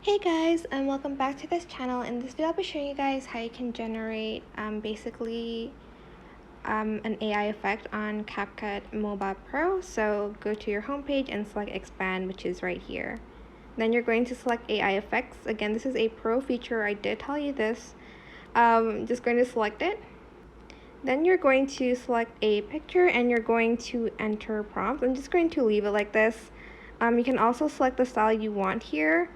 Hey guys, and welcome back to this channel. In this video I'll be showing you guys how you can generate basically an AI effect on CapCut Mobile Pro. So go to your homepage and select expand, which is right here. Then you're going to select AI effects. Again, this is a pro feature, I did tell you this. Just going to select it. Then you're going to select a picture and you're going to enter prompts. I'm just going to leave it like this. You can also select the style you want here.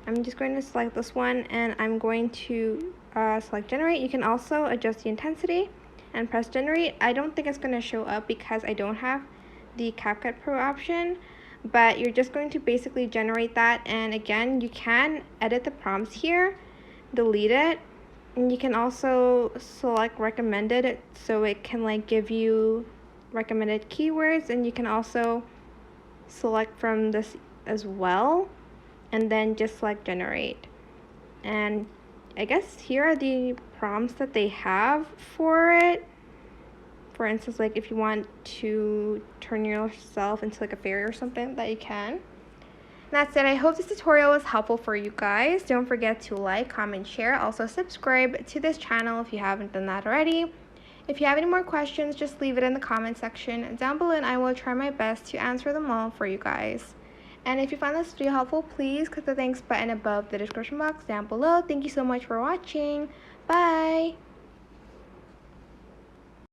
I'm just going to select this one and I'm going to select generate. You can also adjust the intensity and press generate. I don't think it's going to show up because I don't have the CapCut Pro option, but you're just going to basically generate that. And again, you can edit the prompts here, delete it, and you can also select recommended so it can like give you recommended keywords, and you can also select from this as well and then just select generate. And I guess here are the prompts that they have for it. For instance, like if you want to turn yourself into like a fairy or something, that you can. That's it. I hope this tutorial was helpful for you guys. Don't forget to like, comment, share. Also subscribe to this channel if you haven't done that already. If you have any more questions, just leave it in the comment section down below and I will try my best to answer them all for you guys. And if you found this video helpful, please click the thanks button above the description box down below. Thank you so much for watching. Bye!